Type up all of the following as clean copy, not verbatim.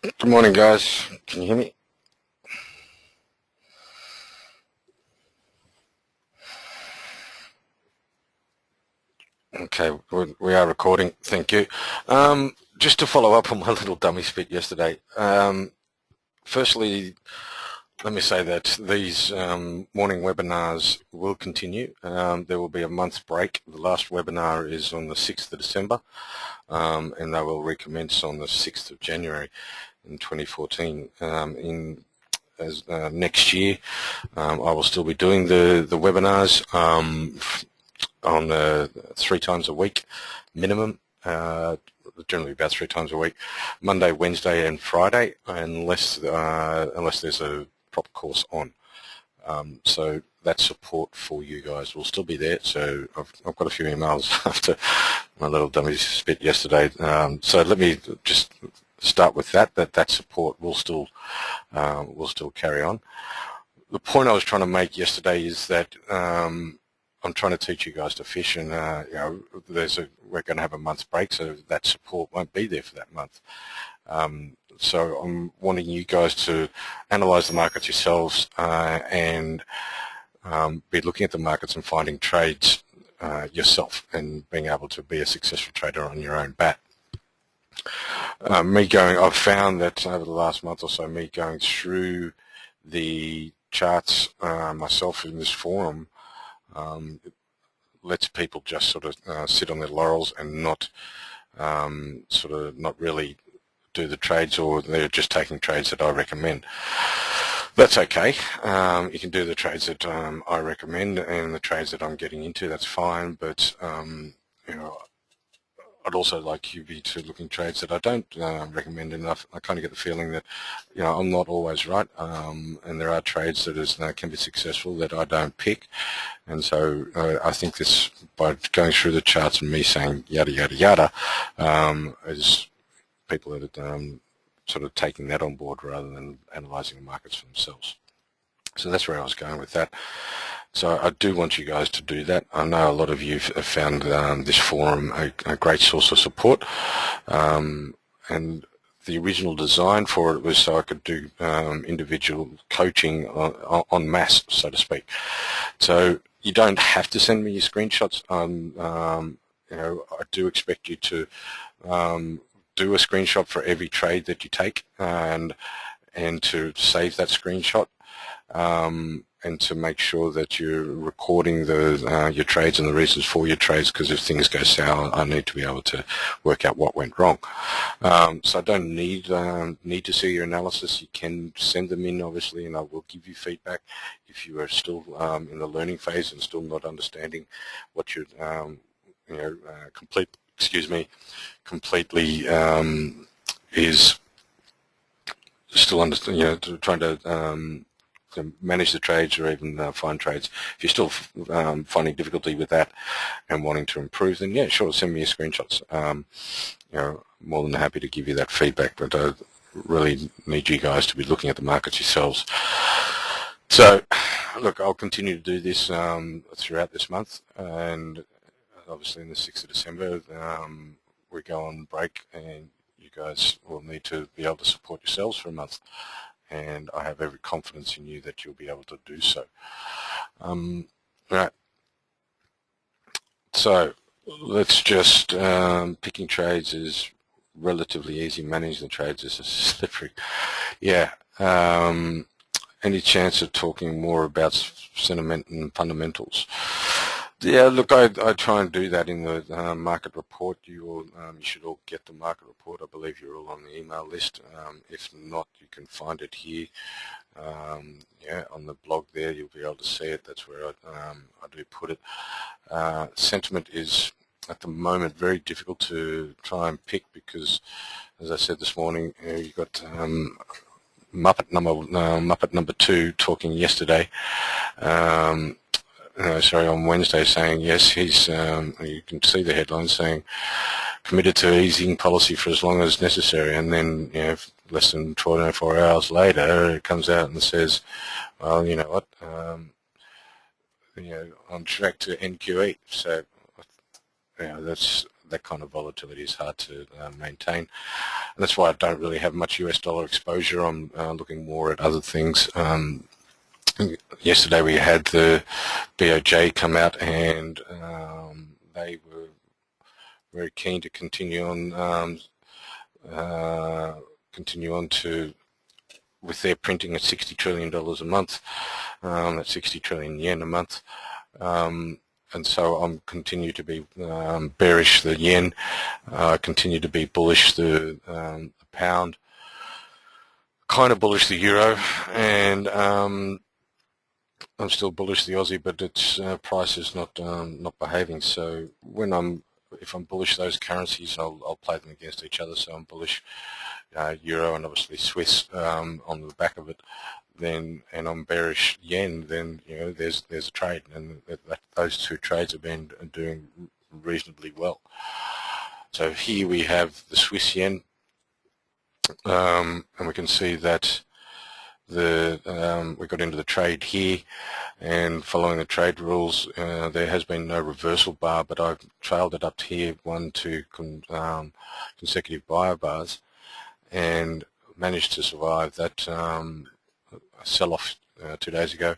Good morning, guys. Can you hear me? Okay, we are recording. Thank you. Just to follow up on my little dummy spit yesterday. Firstly, let me say that these morning webinars will continue. There will be a month's break. The last webinar is on the 6th of December, and they will recommence on the 6th of January in 2014. Next year, I will still be doing the webinars on 3 times a week minimum, generally about 3 times a week, Monday, Wednesday and Friday, unless there's a proper course on. So that support for you guys will still be there. So I've got a few emails after my little dummy spit yesterday. So let me just start with that support will still carry on. The point I was trying to make yesterday is that I'm trying to teach you guys to fish, and we're going to have a month's break, so that support won't be there for that month. So I'm wanting you guys to analyse the markets yourselves and be looking at the markets and finding trades yourself and being able to be a successful trader on your own bat. I've found that over the last month or so, me going through the charts myself in this forum, it lets people just sort of sit on their laurels and not really do the trades, or they're just taking trades that I recommend. That's okay. You can do the trades that I recommend and the trades that I'm getting into. That's fine, but I'd also like you to look in trades that I don't recommend enough. I kind of get the feeling that, I'm not always right, and there are trades that can be successful that I don't pick. And so I think this, by going through the charts and me saying yada, yada, yada, is people that are sort of taking that on board rather than analysing the markets for themselves. So that's where I was going with that. So I do want you guys to do that. I know a lot of you have found this forum a great source of support, and the original design for it was so I could do individual coaching en masse, so to speak. So you don't have to send me your screenshots. I do expect you to do a screenshot for every trade that you take, and to save that screenshot. And to make sure that you're recording your trades and the reasons for your trades, because if things go sour, I need to be able to work out what went wrong. So I don't need to see your analysis. You can send them in, obviously, and I will give you feedback if you are still in the learning phase and still not understanding what you're, completely is still trying to manage the trades or even find trades. If you're still finding difficulty with that and wanting to improve, then yeah, sure, send me your screenshots. More than happy to give you that feedback, but I really need you guys to be looking at the markets yourselves. So, look, I'll continue to do this throughout this month, and obviously in the 6th of December, we go on break, and you guys will need to be able to support yourselves for a month. And I have every confidence in you that you'll be able to do so. Right. So let's just, picking trades is relatively easy. Managing the trades is slippery. Yeah. Any chance of talking more about sentiment and fundamentals? Yeah, look, I try and do that in the market report. You should all get the market report. I believe you're all on the email list. If not, you can find it here. On the blog there, you'll be able to see it. That's where I do put it. Sentiment is, at the moment, very difficult to try and pick because, as I said this morning, you've got Muppet number 2 talking yesterday. On Wednesday, saying yes, he's. You can see the headlines saying committed to easing policy for as long as necessary, and then less than 24 hours later, it comes out and says, well, you know what, on track to end QE. So that's that kind of volatility is hard to maintain. And that's why I don't really have much US dollar exposure. I'm looking more at other things. Yesterday we had the BOJ come out, and they were very keen to continue on with their printing at $60 trillion a month. That's 60 trillion yen a month. And so I'm continue to be bearish the yen, continue to be bullish the pound, kind of bullish the euro, and I'm still bullish the Aussie, but its price is not behaving. So if I'm bullish those currencies, I'll play them against each other. So I'm bullish euro and obviously Swiss on the back of it. And I'm bearish yen. Then there's a trade, and those two trades have been doing reasonably well. So here we have the Swiss yen, and we can see that we got into the trade here, and following the trade rules, there has been no reversal bar, but I've trailed it up here, 2 consecutive buyer bars, and managed to survive that sell-off 2 days ago,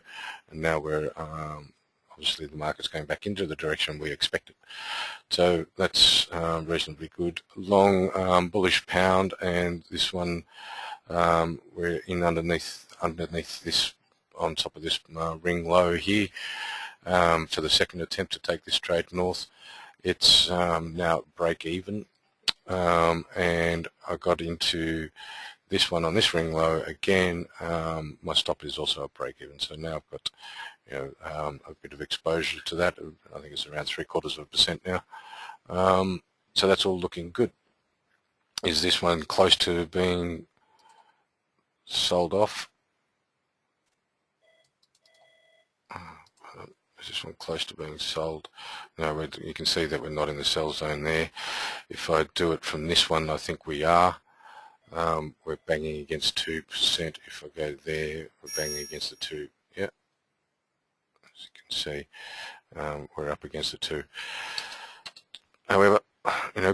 and now we're obviously the market's going back into the direction we expected. So that's reasonably good. Long bullish pound, and this one we're in underneath this, on top of this ring low here, for the second attempt to take this trade north. It's now break even, and I got into this one on this ring low again. My stop is also a break even, so now I've got a bit of exposure to that. I think it's around 0.75% now. So that's all looking good. Is this one close to being sold off? Is this one close to being sold? No, you can see that we're not in the sell zone there. If I do it from this one, I think we are. We're banging against 2%. If I go there, we're banging against the 2. Yeah, as you can see, we're up against the 2. However,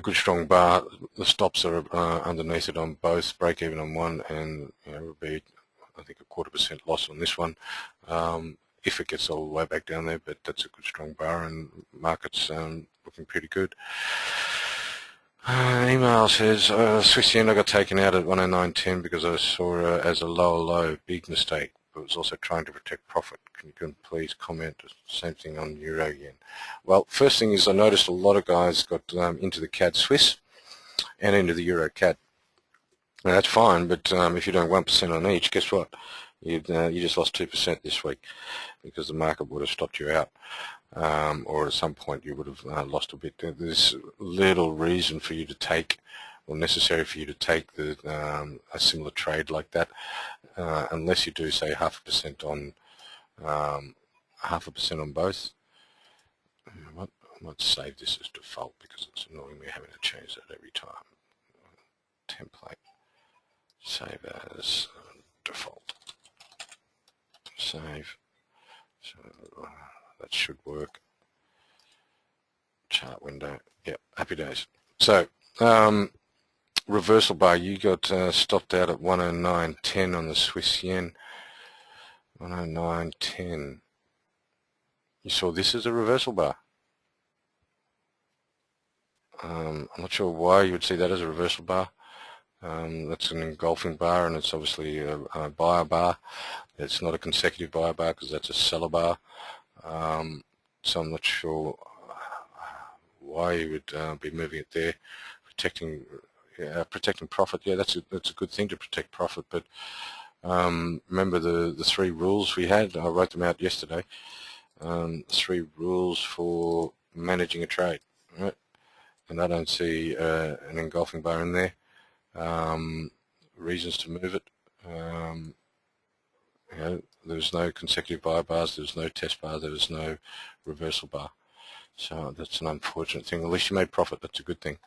good strong bar. The stops are underneath it on both, break even on one, and would be, I think, 0.25% loss on this one if it gets all the way back down there. But that's a good strong bar, and market's looking pretty good. Email says Swiss yen I got taken out at 109.10 because I saw it as a lower low. Big mistake. But was also trying to protect profit. Can you please comment? Same thing on euro yen. Well, first thing is I noticed a lot of guys got into the CAD Swiss and into the euro CAD. Now that's fine, but if you're doing 1% on each, guess what? You just lost 2% this week because the market would have stopped you out, or at some point you would have lost a bit. There's little reason for you to take, or necessary for you to take a similar trade like that, unless you do say 0.5% on 0.5% on both. I might save this as default because it's annoying me having to change that every time. Template, save as default, save. So that should work. Chart window. Yep, happy days. So reversal bar, you got stopped out at 109.10 on the Swiss yen. 109.10. You saw this as a reversal bar. I'm not sure why you would see that as a reversal bar. That's an engulfing bar, and it's obviously a buyer bar. It's not a consecutive buyer bar because that's a seller bar. So I'm not sure why you would be moving it there, protecting profit. Yeah, that's a good thing to protect profit. But remember the 3 rules we had. I wrote them out yesterday. 3 rules for managing a trade, right? And I don't see an engulfing bar in there. Reasons to move it. There's no consecutive buy bars, there's no test bar, there's no reversal bar. So that's an unfortunate thing. At least you made profit, that's a good thing.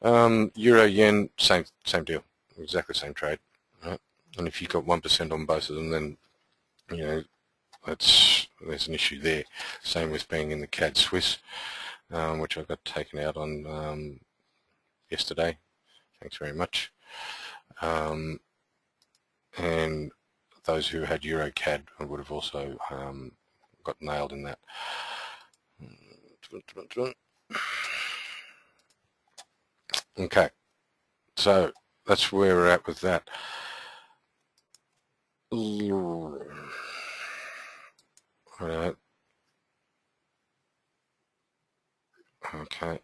Euro yen, same deal, exactly same trade. Right? And if you've got 1% on both of them, then there's an issue there. Same with being in the CAD Swiss. which I got taken out on yesterday. Thanks very much. And those who had EuroCAD would have also got nailed in that. Okay, so that's where we're at with that. Right. Okay.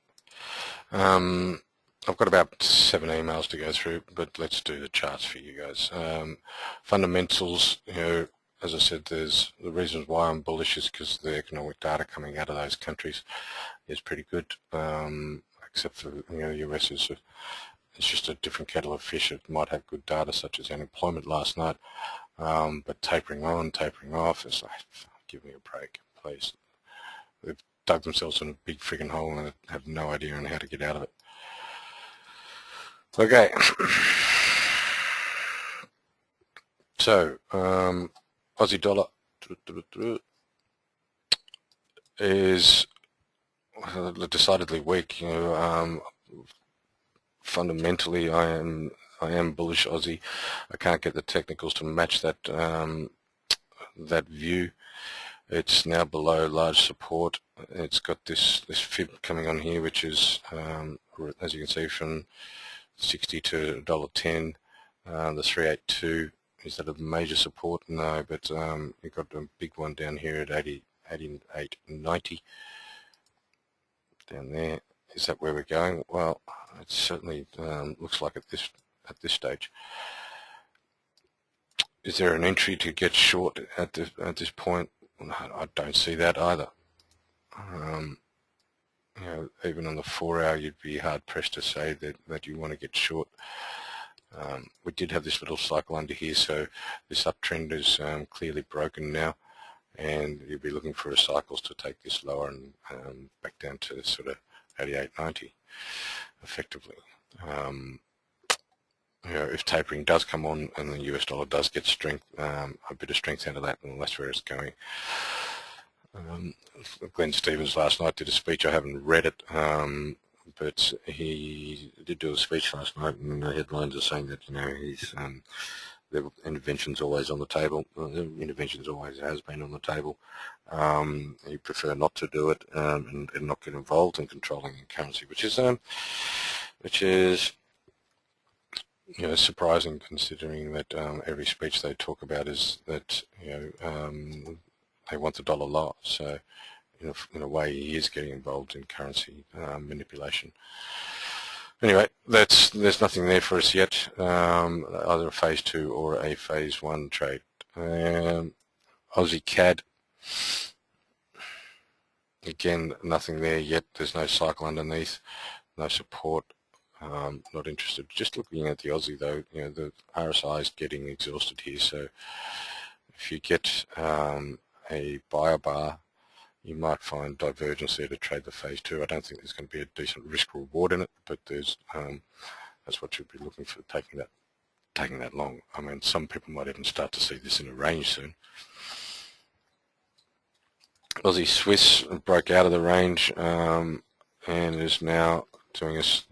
I've got about 7 emails to go through, but let's do the charts for you guys. Fundamentals, as I said, there's the reasons why I'm bullish is because the economic data coming out of those countries is pretty good, except for the US is it's just a different kettle of fish. It might have good data such as unemployment last night, but tapering on, tapering off, it's like, give me a break, please. They've dug themselves in a big friggin' hole and have no idea on how to get out of it. Okay. So, Aussie dollar is decidedly weak. Fundamentally, I am bullish Aussie. I can't get the technicals to match that that view. It's now below large support. It's got this fib coming on here, which is as you can see from 60 to $1.10. The 382, is that a major support? No, but you've got a big one down here at 88.90 down there. Is that where we're going? Well, it certainly looks like at this stage. Is there an entry to get short at this point? I don't see that either. Even on the 4-hour, you'd be hard pressed to say that you want to get short. We did have this little cycle under here, so this uptrend is clearly broken now, and you'll be looking for a cycles to take this lower and back down to sort of 88.90 effectively. If tapering does come on and the US dollar does get strength, a bit of strength out of that, and that's where it's going. Glenn Stevens last night did a speech. I haven't read it, but he did do a speech last night, and the headlines are saying that he's the intervention's always on the table. Intervention's always has been on the table. He prefer not to do it and not get involved in controlling currency, which is surprising considering that every speech they talk about is that they want the dollar lower. So in a way, he is getting involved in currency manipulation. Anyway, there's nothing there for us yet, either a phase 2 or a phase 1 trade. Aussie CAD, again, nothing there yet. There's no cycle underneath, no support. Not interested. Just looking at the Aussie though, the RSI is getting exhausted here. So if you get a buyer bar, you might find divergence there to trade the phase 2. I don't think there's going to be a decent risk reward in it, but there's that's what you'd be looking for, taking that long. I mean, some people might even start to see this in a range soon. Aussie Swiss broke out of the range and is now doing this.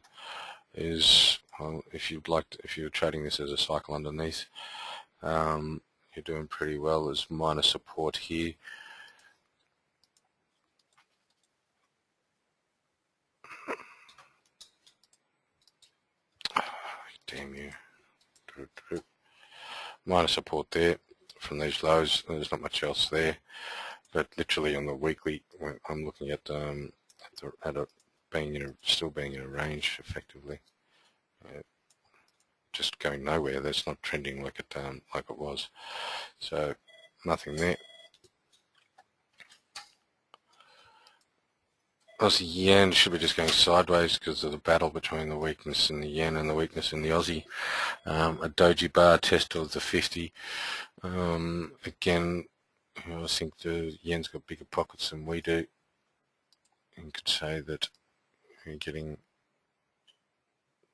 If you're trading this as a cycle underneath, you're doing pretty well. There's minor support here. Damn you. Minor support there from these lows. There's not much else there, but literally on the weekly, when I'm looking at it still being in a range effectively, just going nowhere. That's not trending like it was. So nothing there. Aussie yen should be just going sideways because of the battle between the weakness in the yen and the weakness in the Aussie. A doji bar test of the 50. Again, I think the yen's got bigger pockets than we do. You could say that you're getting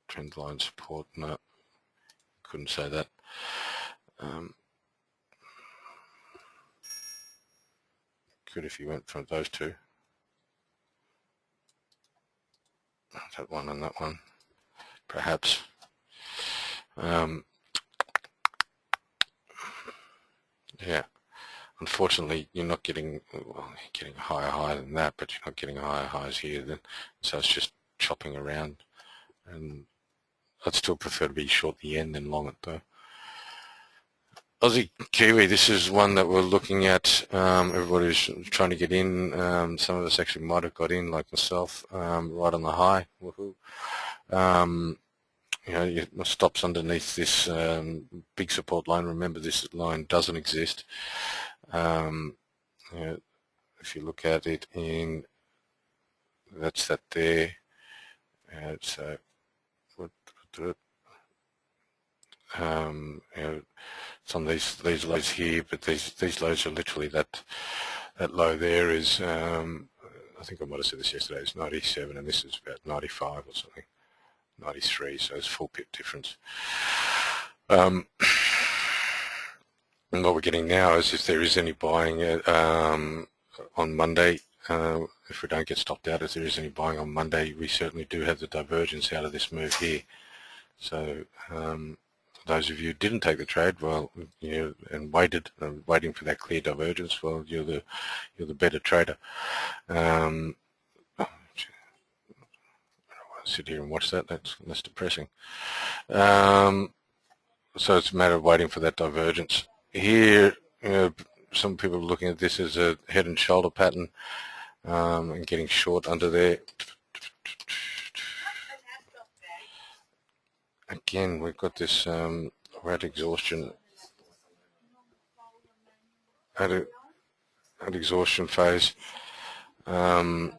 trend line support. No, couldn't say that. Good if you went from those two. that one and that one, perhaps. Yeah, unfortunately, you're not getting, well, you're getting a higher high than that, but you're not getting higher highs here. Then, so it's just chopping around, and I'd still prefer to be short the yen than long it though. Aussie Kiwi, this is one that we're looking at. Everybody's trying to get in. Some of us actually might have got in, like myself, right on the high. Woohoo. You know, your stops underneath this big support line. Remember, this line doesn't exist. You know, if you look at it in, that's that there. So, we'll do it. You know, it's on these lows here, but these lows are literally that low there is. I think I might have said this yesterday. It's 97, and this is about 95 or something, 93. So it's 4 pip difference. And what we're getting now is if there is any buying on Monday. If we don't get stopped out, if there is any buying on Monday, we certainly do have the divergence out of this move here. So those of you who didn't take the trade, well, you know, and waiting for that clear divergence, well, you're the better trader. I sit here and watch that. That's depressing. So it's a matter of waiting for that divergence. Here, you know, some people are looking at this as a head and shoulder pattern and getting short under there. Again, we've got this we're at exhaustion, at exhaustion phase. You're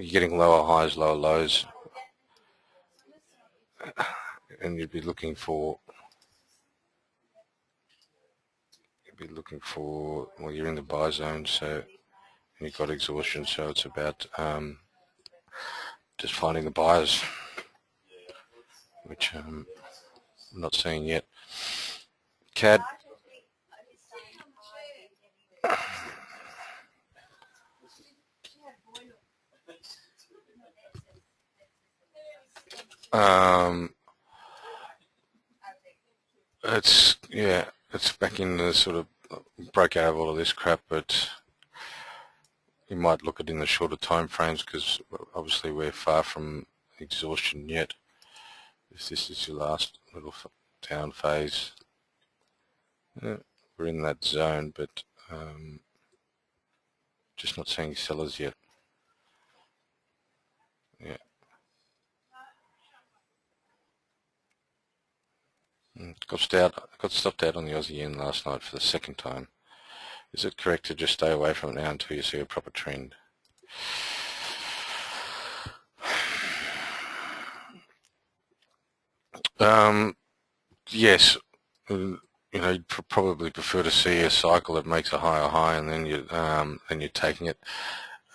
getting lower highs, lower lows, and you'd be looking for. Well, you're in the buy zone, so you've got exhaustion, so it's about just finding the buyers, which I'm not seeing yet. CAD. It's back in the sort of broke out of all of this crap, but you might look at it in the shorter time frames because obviously we're far from exhaustion yet. If this is your last little down phase, we're in that zone, but just not seeing sellers yet. Yeah. Got stopped out on the Aussie yen last night for the second time. Is it correct to just stay away from it now until you see a proper trend? Yes. You know, you'd probably prefer to see a cycle that makes a higher high and then you're taking it.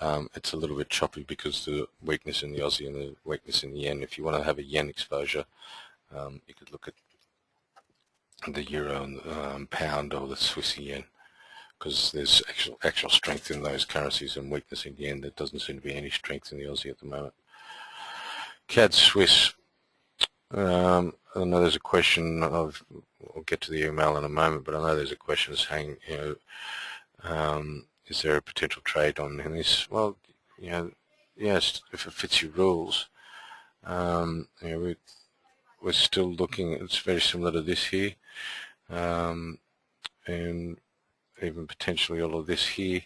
It's a little bit choppy because the weakness in the Aussie and the weakness in the yen. If you want to have a yen exposure, you could look at the euro and the pound or the Swiss yen, because there's actual strength in those currencies and weakness in yen. There doesn't seem to be any strength in the Aussie at the moment. CAD Swiss. I know there's a question. I'll get to the email in a moment, but I know there's a question saying, you know, is there a potential trade on this? Well, you know, yes, if it fits your rules. You know, we're still looking. It's very similar to this here, and even potentially all of this here.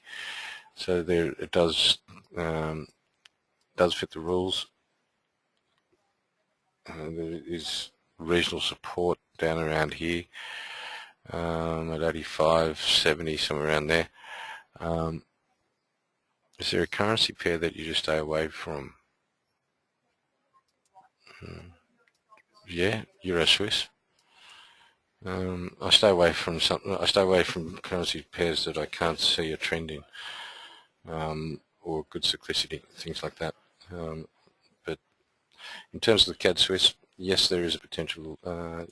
So there, it does fit the rules. There is regional support down around here at 85, 70, somewhere around there. Is there a currency pair that you just stay away from? Yeah, Euro Swiss. I stay away from currency pairs that I can't see a trend in, or good cyclicity, things like that. But in terms of the CAD Swiss, yes, there is a potential.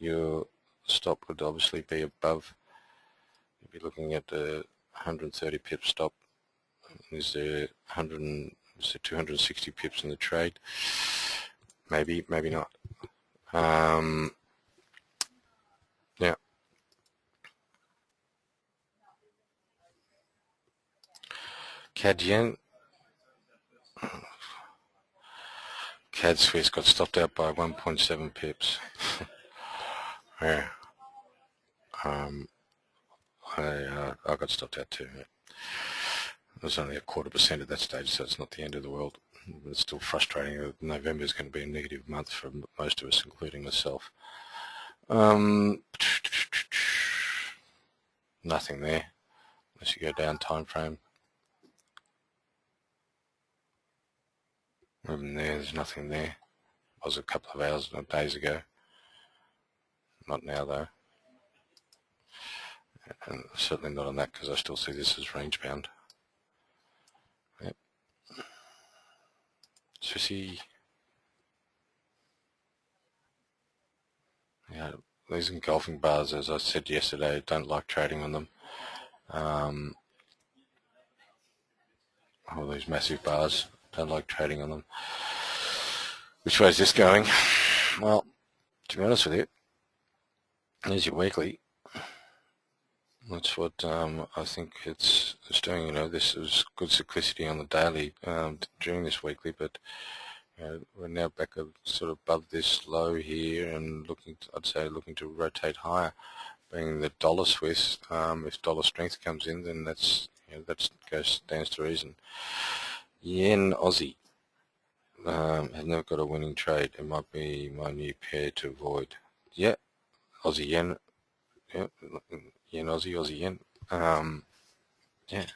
Your stop would obviously be above. You'd be looking at the 130 pip stop. Is there 260 pips in the trade? maybe not. Yeah. CAD yen. CAD Swiss got stopped out by 1.7 pips. Yeah. I got stopped out too. Yeah. It was only 1/4% at that stage, so it's not the end of the world. It's still frustrating. November is going to be a negative month for most of us, including myself. Nothing there, unless you go down time frame. Even there's nothing there. It was a couple of hours, days ago. Not now though. And certainly not on that, because I still see this as range bound. Yep. Swissy. Yeah, these engulfing bars, as I said yesterday, don't like trading on them. All these massive bars, don't like trading on them. Which way is this going? Well, to be honest with you, there's your weekly. That's what I think it's doing. You know, this is good cyclicity on the daily during this weekly, but you know, we're now back sort of above this low here and looking, I'd say, looking to rotate higher. Being the dollar Swiss, if dollar strength comes in, then that's, you know, that stands to reason. Yen Aussie has never got a winning trade. It might be my new pair to avoid. Yeah, Aussie Yen. Yeah, Yen Aussie, Aussie Yen. Yeah,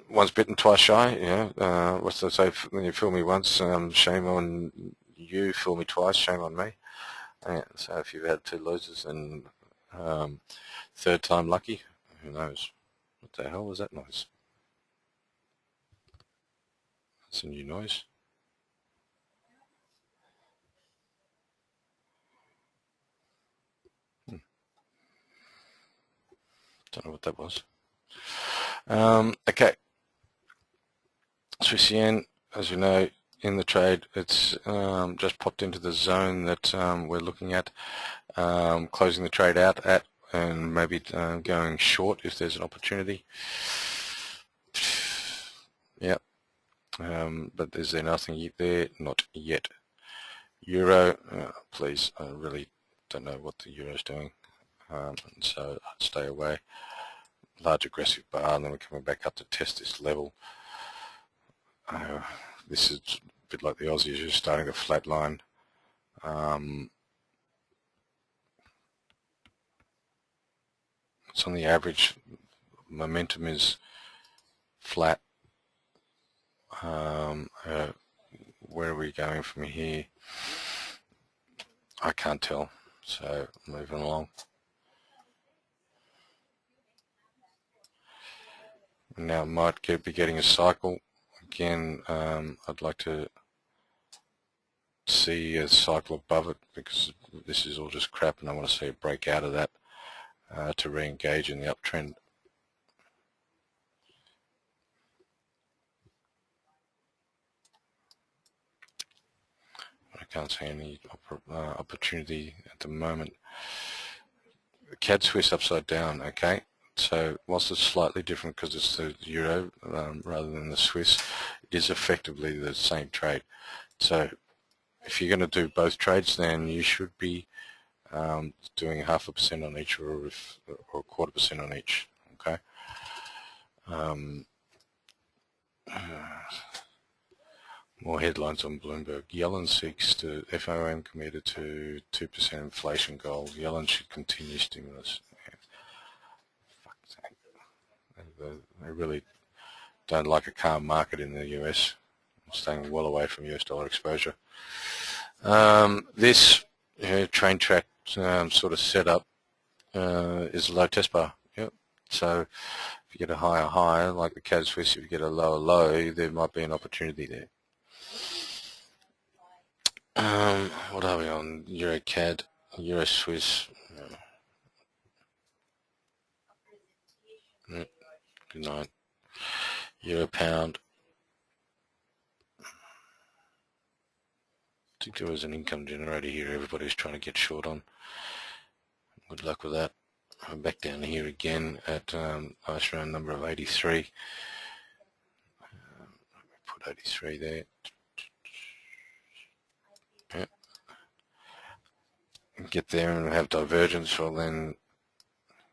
once bitten, twice shy. Yeah, what's that say? When you fool me once, shame on you. Fool me twice, shame on me. Yeah, so if you've had two losers and third time lucky, who knows? What the hell was that noise? That's a new noise. Don't know what that was. Okay. Swiss yen, as you know, in the trade, it's just popped into the zone that we're looking at, closing the trade out at, and maybe going short if there's an opportunity. Yep. But is there nothing there? Not yet. Euro, please, I really don't know what the Euro's doing, and so I'd stay away. Large aggressive bar, and then we're coming back up to test this level. This is a bit like the Aussies, just starting to flatline. It's on the average. Momentum is flat. Where are we going from here? I can't tell. So moving along. Now might be getting a cycle. Again, I'd like to see a cycle above it, because this is all just crap and I want to see a break out of that to re-engage in the uptrend. I can't see any opportunity at the moment. CAD Swiss upside down, okay. So whilst it's slightly different because it's the euro rather than the Swiss, it is effectively the same trade. So if you're going to do both trades, then you should be doing 0.5% on each, or 1/4% on each. Okay. More headlines on Bloomberg. Yellen seeks to FOM committed to 2% inflation goal. Yellen should continue stimulus. They really don't like a calm market in the US. I'm staying well away from US dollar exposure. This train track sort of setup is a low test bar. Yep. So if you get a higher high, like the CAD Swiss, if you get a lower low, there might be an opportunity there. What are we on? Euro CAD, Euro Swiss. Good night. Euro pound. think there was an income generator here everybody's trying to get short on. Good luck with that. I'm back down here again at nice round number of 83. Put 83 there. Yeah. Get there and have divergence, well then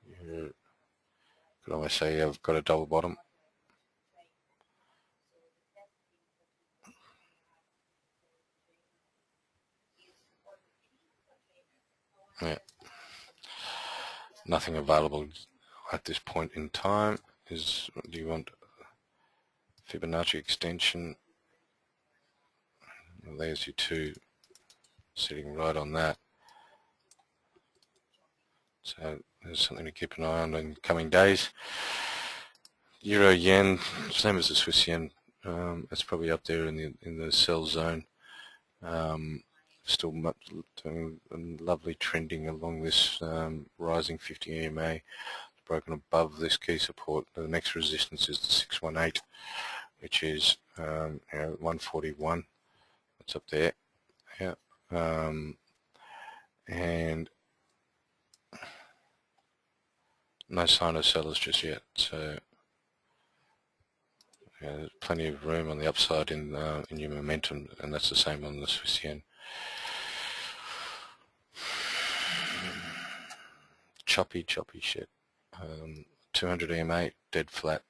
you could almost say I've got a double bottom. Yeah. Nothing available at this point in time. Do you want Fibonacci extension? There's your two sitting right on that. So there's something to keep an eye on in coming days. Euro yen, same as the Swiss yen. It's probably up there in the sell zone. Still lovely trending along this rising 50 EMA. It's broken above this key support. The next resistance is the 618, which is 141. It's up there. Yeah. And no sign of sellers just yet. So there's plenty of room on the upside in your momentum, and that's the same on the Swiss yen. Choppy shit. 200 EMA, dead flat.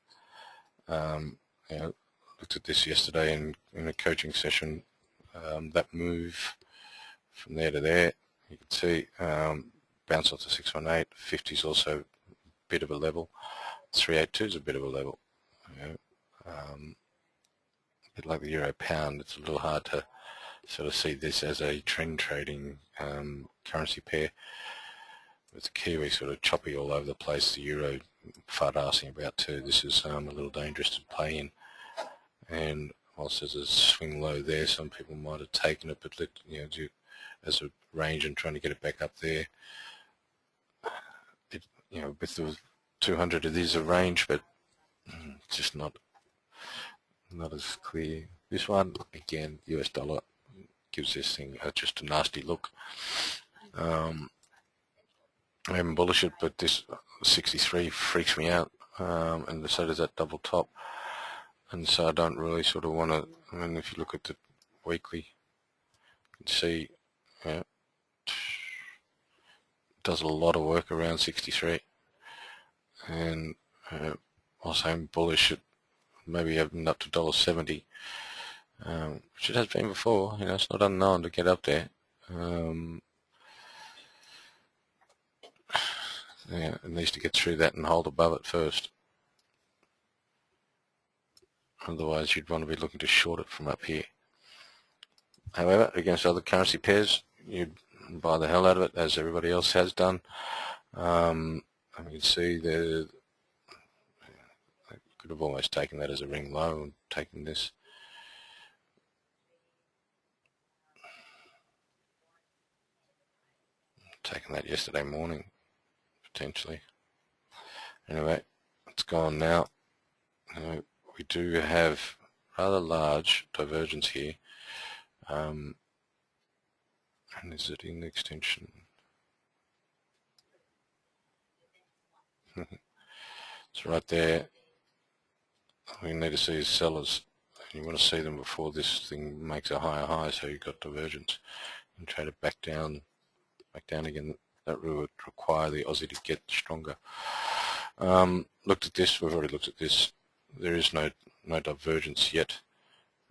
Looked at this yesterday in a coaching session. That move from there to there, you can see bounce off the 618. 50 is also a bit of a level. 382 is a bit of a level. A bit like the euro pound, it's a little hard to sort of see this as a trend trading currency pair. With the Kiwi sort of choppy all over the place, the euro fart-arsing about too. This is a little dangerous to play in. And whilst there's a swing low there, some people might have taken it, but as a range and trying to get it back up there. With the 200, it is a range, but just not as clear. This one, again, US dollar gives this thing just a nasty look. I'm bullish it, but this 63 freaks me out, and so does that double top. And so I don't really sort of want to, if you look at the weekly, you can see it does a lot of work around 63. And whilst I'm bullish, it maybe even up to $1.70, which it has been before. It's not unknown to get up there. It needs to get through that and hold above it first. Otherwise, you'd want to be looking to short it from up here. However, against other currency pairs, you'd buy the hell out of it, as everybody else has done. You can see you could have almost taken that as a ring low and taken this. Taken that yesterday morning, potentially. Anyway, it's gone now. We do have rather large divergence here. And is it in the extension? It's right there. We need to see is sellers. You want to see them before this thing makes a higher high, so you've got divergence. And trade it back down again. That would require the Aussie to get stronger. Looked at this. We've already looked at this. There is no divergence yet.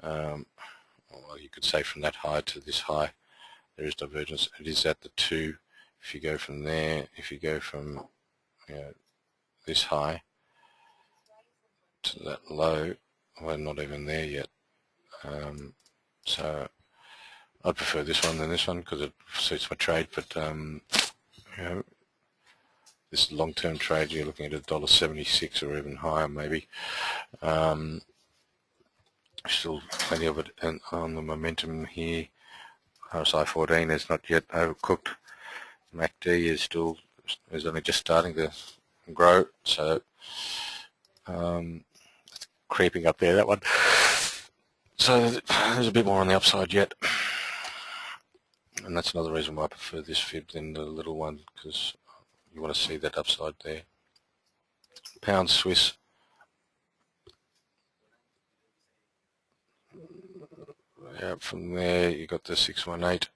Well, you could say from that high to this high, there is divergence. It is at the 2. If you go from there, if you go from this high to that low, we're not even there yet. So I'd prefer this one than this one because it suits my trade. But this long-term trade, you're looking at $1.76 or even higher, maybe. Still plenty of it on the momentum here. RSI 14 is not yet overcooked. MACD is only just starting to grow, so it's creeping up there, that one. So there's a bit more on the upside yet. and that's another reason why I prefer this fib than the little one, because you want to see that upside there. Pound Swiss. Yeah, from there you got the 618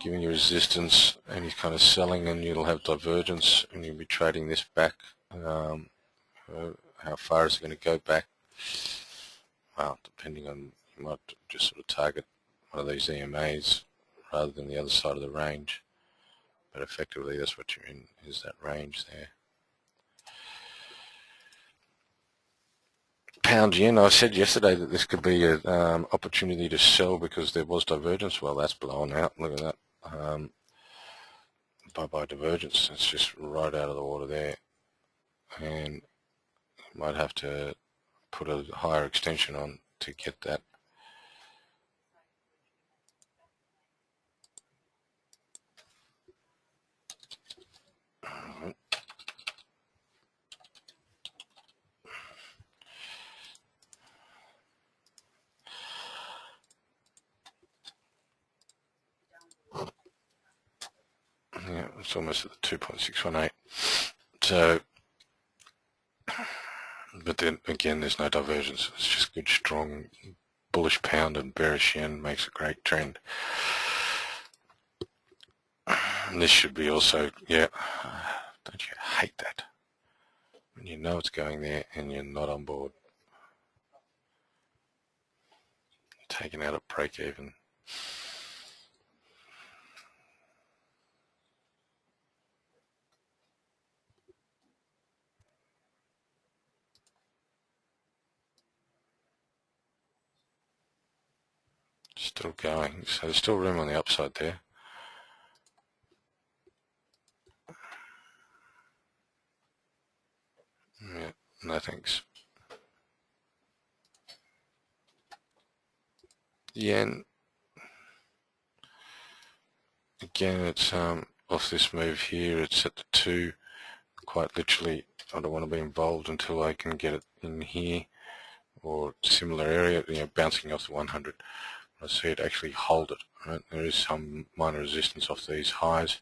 giving you resistance, and he's kind of selling, and you'll have divergence, and you'll be trading this back. How far is it going to go back? Well, depending on, you might just sort of target one of these EMAs rather than the other side of the range, but effectively that's what you're in, is that range there. Pound yen, I said yesterday that this could be an opportunity to sell because there was divergence. Well, that's blown out. Look at that. Bye-bye divergence. It's just right out of the water there. And you might have to put a higher extension on to get that. Yeah, it's almost at the 2.618. So, but then again, there's no divergence. It's just good, strong, bullish pound and bearish yen makes a great trend. And this should be also, yeah, don't you hate that? When you know it's going there and you're not on board. Taken out at break even. Still going, so there's still room on the upside there. Yeah, no thanks. Yen, again, it's off this move here, it's at the 2. Quite literally, I don't want to be involved until I can get it in here or similar area, you know, bouncing off the 100. I see it actually hold it. Right? There is some minor resistance off these highs.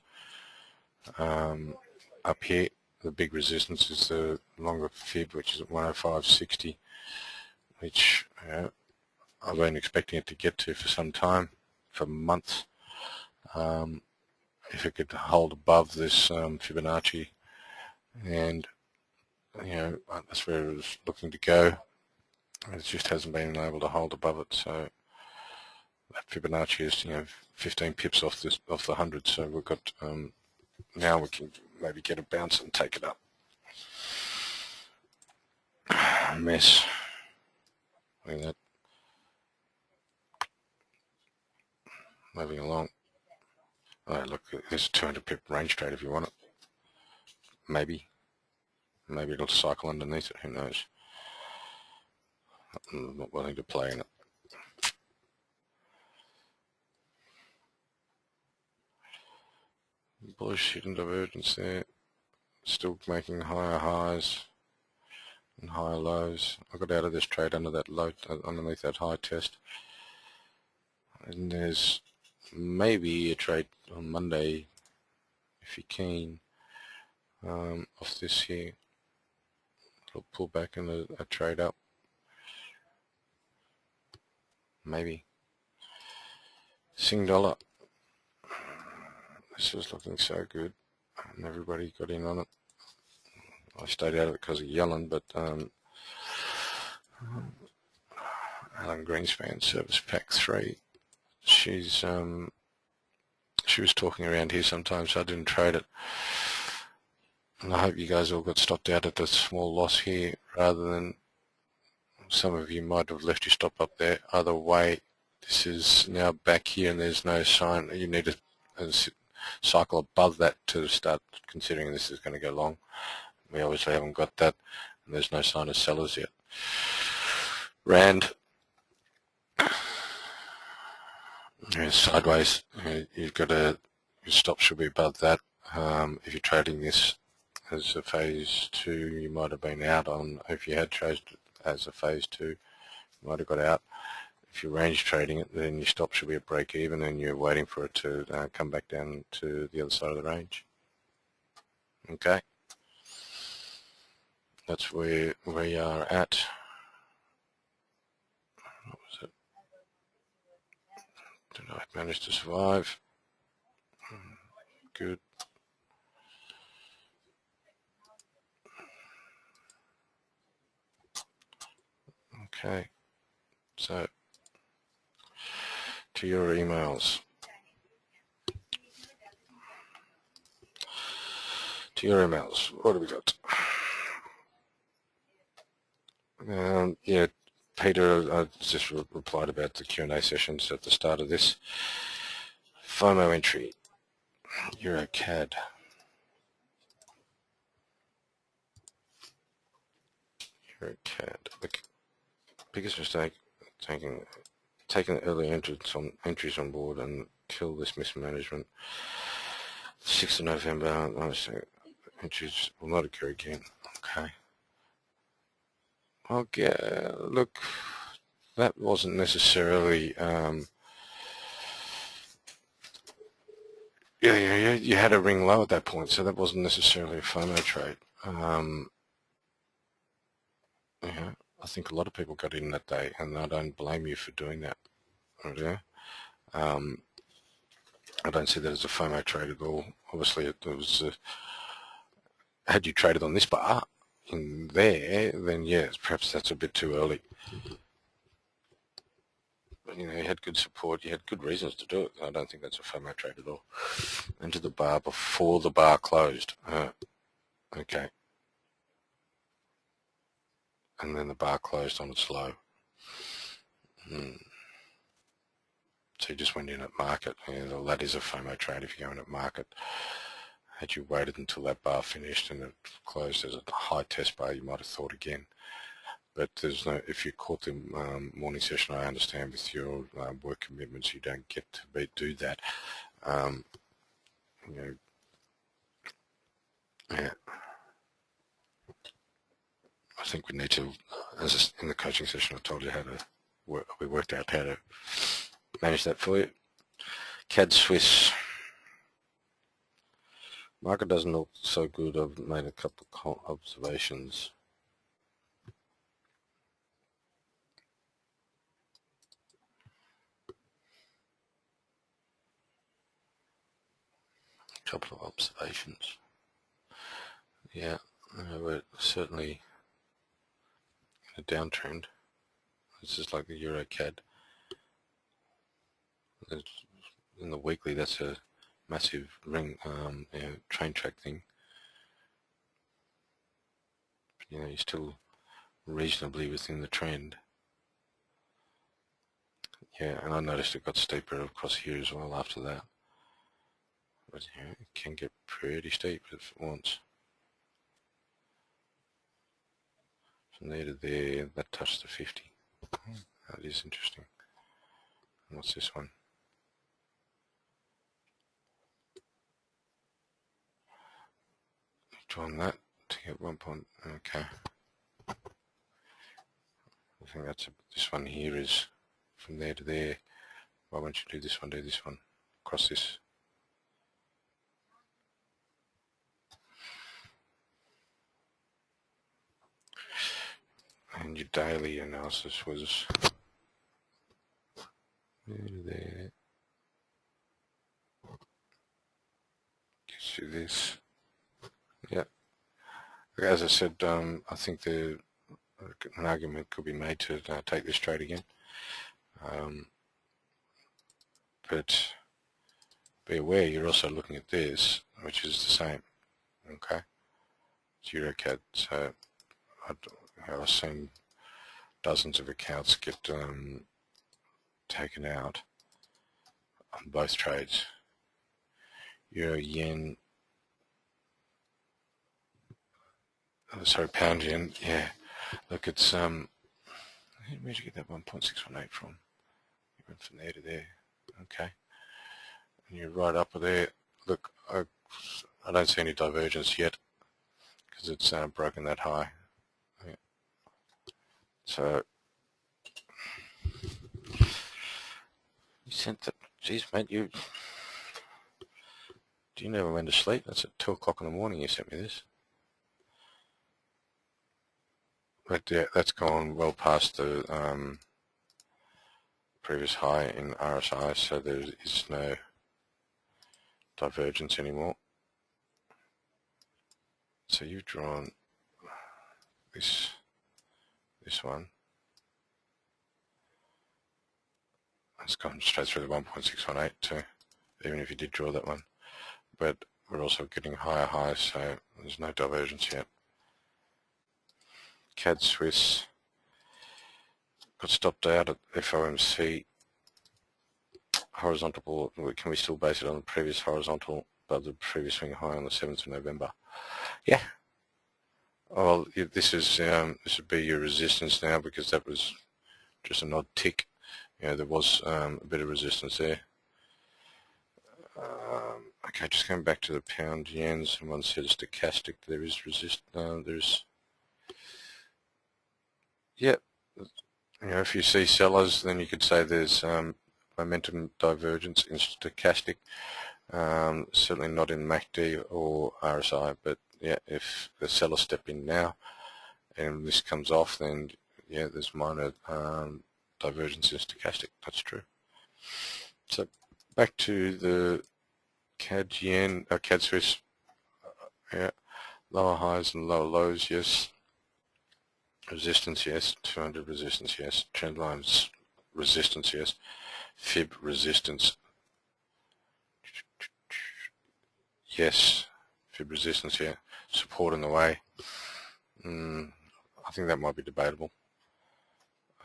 Up here, the big resistance is the longer fib, which is at 105.60, which I've been expecting it to get to for some time, for months. If it could hold above this Fibonacci, and you know, that's where it was looking to go. It just hasn't been able to hold above it, so that Fibonacci is, you know, 15 pips off this, off the 100. So we've got now we can maybe get a bounce and take it up. Mess. Look at that. Moving along. Oh, look, there's a 200 pip range trade if you want it. Maybe it'll cycle underneath it. Who knows? I'm not willing to play in it. Bullish hidden divergence there. Still making higher highs and higher lows. I got out of this trade under that low, underneath that high test. And there's maybe a trade on Monday, if you're keen, off this here. It'll pull back into a trade up. Maybe. Sing dollar. This was looking so good, and everybody got in on it. I stayed out of it because of Yellen, but Alan Greenspan, Service Pack 3. She was talking around here sometimes, so I didn't trade it. And I hope you guys all got stopped out at a small loss here, rather than some of you might have left your stop up there. Either way, this is now back here and there's no sign. You need to cycle above that to start considering this is going to go long. We obviously haven't got that, and there's no sign of sellers yet. Rand, sideways. You've got your stop should be above that. If you're trading this as a phase 2, you might have been out on. If you had traded as a phase 2, you might have got out. If you're range trading it, then your stop should be at break even and you're waiting for it to come back down to the other side of the range. Okay, that's where we are at. What was it? Did I manage to survive? Good. Okay, so to your emails. What have we got? Yeah, Peter just replied about the Q&A sessions at the start of this. FOMO entry, EuroCAD. EuroCAD. The biggest mistake, taking early entries on board and kill this mismanagement. 6th of November, entries will not occur again. Okay. Okay, look, that wasn't necessarily, you had a ring low at that point, so that wasn't necessarily a FOMO trade. Yeah, I think a lot of people got in that day, and I don't blame you for doing that. Yeah. I don't see that as a FOMO trade at all. Obviously, it was, had you traded on this bar in there, then yes, perhaps that's a bit too early. But, you had good support, you had good reasons to do it. I don't think that's a FOMO trade at all. Into the bar before the bar closed. Okay. And then the bar closed on its low. So you just went in at market. Well, that is a FOMO trade if you're going at market. Had you waited until that bar finished and it closed as a high test bar, you might have thought again. But there's no, if you caught the morning session, I understand with your work commitments, you don't get to do that. Yeah. I think we need to, as in the coaching session, I told you how to work, we worked out how to manage that for you. CAD Swiss. Market doesn't look so good. I've made a couple of observations. Yeah, we're certainly in a downtrend. This is like the EuroCAD. In the weekly, that's a massive ring, train track thing. But, you're still reasonably within the trend. Yeah, and I noticed it got steeper across here as well after that. But it can get pretty steep if it wants. From there to there, that touched the 50. That is interesting. What's this one? Join that to get 1 point. Okay. I think that's this one here is from there to there. Why won't you do this one? Do this one. Across this. And your daily analysis was there. Gets you this. Yeah. As I said, I think an argument could be made to take this trade again. But be aware you're also looking at this, which is the same. Okay. It's EuroCAD. So I've seen dozens of accounts get taken out on both trades. Euro yen, sorry, pound yen. Yeah, look, it's where'd you get that 1.618 from? You went from there to there. Okay, and you're right up there. Look, I don't see any divergence yet because it's broken that high. Yeah. So You sent that. Jeez, mate, do you never went to sleep? That's at 2 o'clock in the morning you sent me this. But yeah, that's gone well past the previous high in RSI, so there is no divergence anymore. So you've drawn this one. It's gone straight through the 1.618 too, even if you did draw that one. But we're also getting higher highs, so there's no divergence yet. CAD Swiss got stopped out at FOMC. Horizontal, can we still base it on the previous horizontal above the previous swing high on the 7th of November? Yeah. Well, this would be your resistance now, because that was just an odd tick. There was a bit of resistance there. Okay, just going back to the pound yen. Someone said a stochastic. There is yeah. If you see sellers, then you could say there's momentum divergence in stochastic. Certainly not in MACD or RSI, but yeah, if the sellers step in now and this comes off, then yeah, there's minor divergence in stochastic. That's true. So back to the CAD yen, CAD Swiss. Yeah, lower highs and lower lows, yes. Resistance, yes. 200 resistance, yes. Trend lines resistance, yes. Fib resistance, yes. Fib resistance, yeah. Support in the way. I think that might be debatable.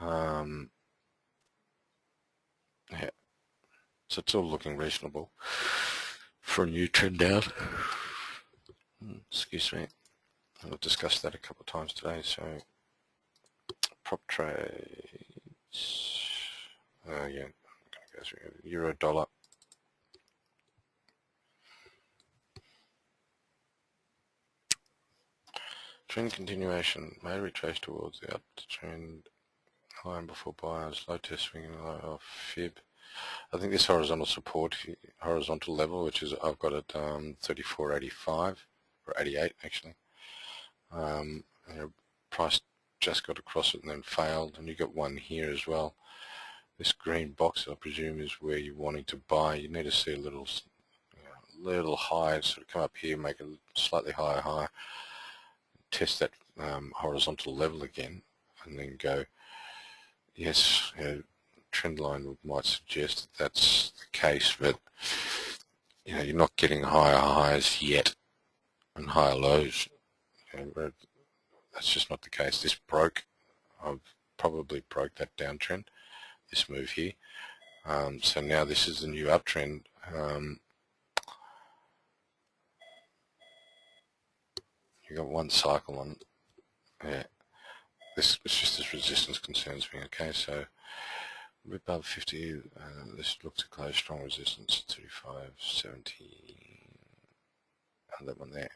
Yeah. So it's all looking reasonable for a new trend out. Excuse me. I've discussed that a couple of times today. So prop trades. Yeah. I'm going to go through euro dollar. Trend continuation may retrace towards the uptrend line before buyers. Low test swing of fib. I think this horizontal support, horizontal level, which is I've got at 34.85 or 88 actually. Price just got across it and then failed, and you got one here as well. This green box, I presume, is where you're wanting to buy. You need to see a little high, sort of come up here, make a slightly higher high, test that horizontal level again, and then go. Yes, trend line might suggest that that's the case, but you're not getting higher highs yet and higher lows. That's just not the case. This broke. I've probably broke that downtrend. This move here. So now this is the new uptrend. You got one cycle on. Yeah. It's just this resistance concerns me. Okay, so we're above 50. This looks to close strong resistance. 35.70. And that one there.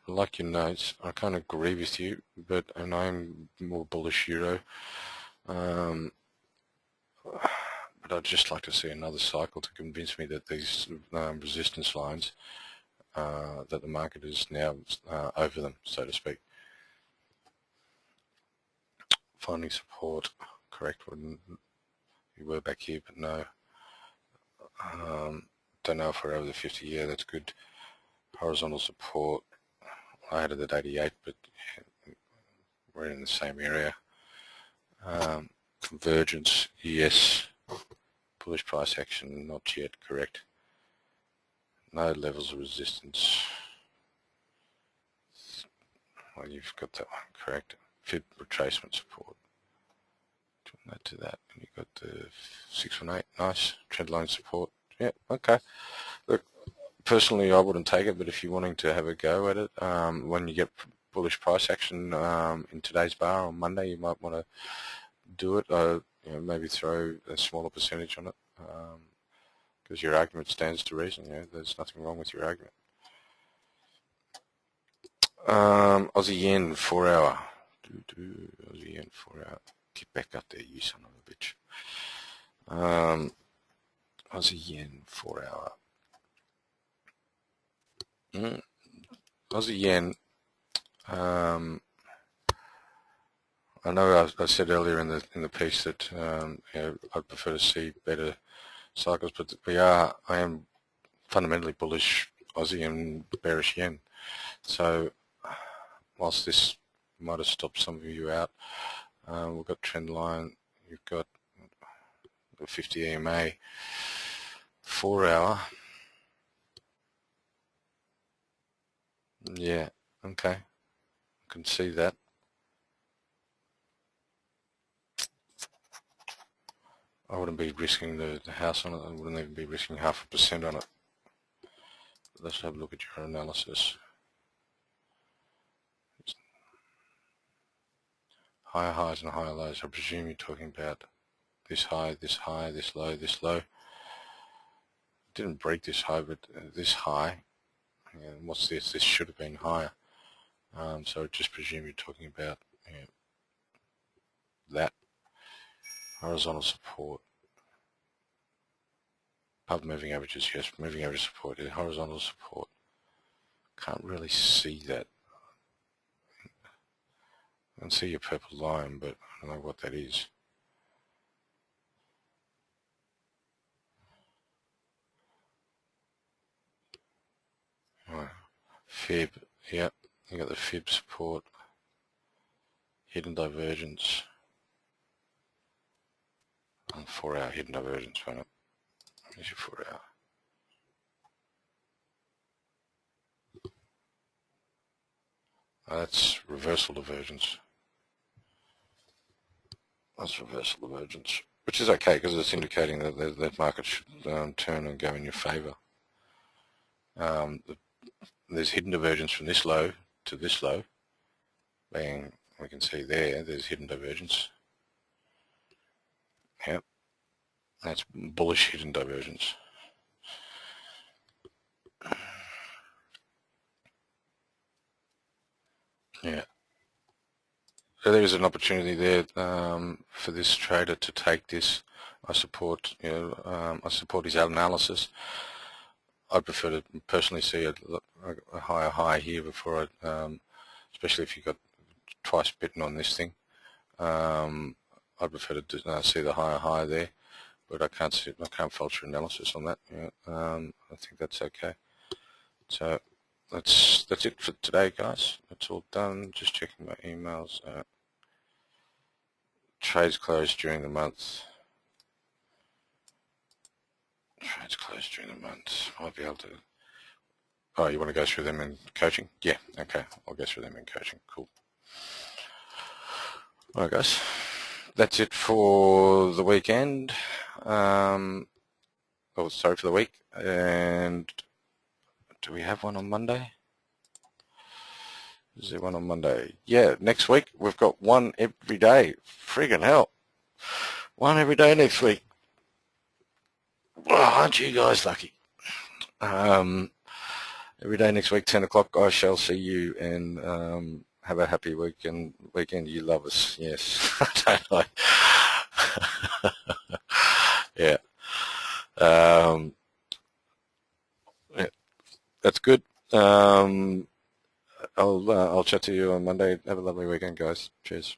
I like your notes. I kind of agree with you, but I'm more bullish euro. But I'd just like to see another cycle to convince me that these resistance lines, that the market is now over them, so to speak. Finding support, correct, wouldn't you were back here, but no. Don't know if we're over the 50. Yeah, that's good. Horizontal support. I had it at 88, but yeah, we're in the same area. Convergence, yes. Bullish price action, not yet, correct. No levels of resistance. Well, you've got that one, correct. Fib retracement support. Join that to that, and you've got the 618, nice. Trendline support, yeah, okay. Look, personally, I wouldn't take it, but if you're wanting to have a go at it, when you get bullish price action in today's bar on Monday, you might want to do it. Maybe throw a smaller percentage on it. because your argument stands to reason. There's nothing wrong with your argument. Aussie yen 4 hour. Aussie yen 4 hour. Get back up there, you son of a bitch. Aussie yen 4 hour. Aussie yen. I know I said earlier in the piece that I'd prefer to see better cycles, but I am fundamentally bullish Aussie and bearish yen. So whilst this might have stopped some of you out, we've got trend line, you've got the 50 EMA 4 hour. Yeah, okay, I can see that. I wouldn't be risking the house on it. I wouldn't even be risking 0.5% on it. Let's have a look at your analysis. Higher highs and higher lows. I presume you're talking about this high, this high, this low, this low. It didn't break this high, but this high. And what's this? This should have been higher. So I just presume you're talking about that. Horizontal support. Above moving averages, yes. Moving average support. Horizontal support. Can't really see that. I can see your purple line, but I don't know what that is. Right. Fib, yep. You got the fib support. Hidden divergence. 4 hour hidden divergence, won't it? Here's your 4 hour. That's reversal divergence. That's reversal divergence, which is okay because it's indicating that that market should turn and go in your favour. There's hidden divergence from this low to this low. Bang, we can see there's hidden divergence. Yep, that's bullish hidden divergence. Yeah. So there is an opportunity there for this trader to take this. I support, I support his analysis. I'd prefer to personally see a higher high here before I, especially if you've got twice bitten on this thing. I'd prefer to see the higher high there, but I can't fault your analysis on that. I think that's okay. So that's it for today, guys. That's all done. Just checking my emails. Trades closed during the month. Trades closed during the month. Might be able to. Oh, you want to go through them in coaching? Yeah, okay. I'll go through them in coaching. Cool. All right, guys. That's it for the weekend. Oh, sorry, for the week. And do we have one on Monday? Is there one on Monday? Yeah, next week we've got one every day. Friggin' hell. One every day next week. Oh, aren't you guys lucky? Every day next week, 10 o'clock, I shall see you, and have a happy weekend. You love us, yes. I don't know. Yeah. Yeah, that's good. I'll chat to you on Monday. Have a lovely weekend, guys. Cheers.